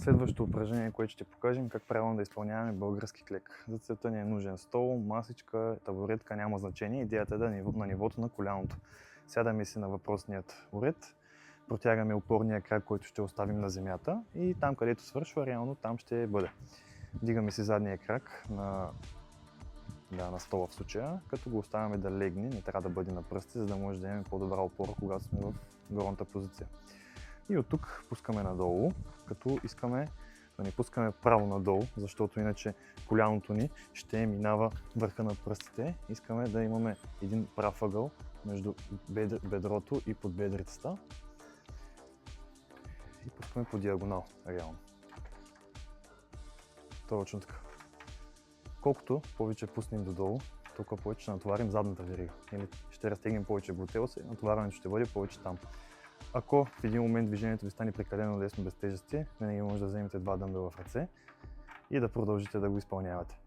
Следващото упражнение, което ще покажем, как правилно да изпълняваме български клек. За целта ни е нужен стол, масичка, табуретка, няма значение. Идеята е да е на нивото на коляното. Сядаме си на въпросният уред, протягаме опорния крак, който ще оставим на земята и там, където свършва, реално там ще бъде. Дигаме си задния крак на стола в случая, като го оставяме да легне, не трябва да бъде на пръсти, за да може да имаме по-добра опора, когато сме в горната позиция. И от тук пускаме надолу, като искаме да не пускаме право надолу, защото иначе коляното ни ще минава върха на пръстите. Искаме да имаме един прав ъгъл между бедрото и подбедрицата. И пускаме по диагонал, реално. Точно така. Колкото повече пуснем додолу, толкова повече ще натоварим задната верига. Или ще разтегнем повече глутеуса и натоварването ще бъде повече там. Ако в един момент движението ви стане прекалено лесно без тежести, винаги може да вземете 2 дъмбела в ръце и да продължите да го изпълнявате.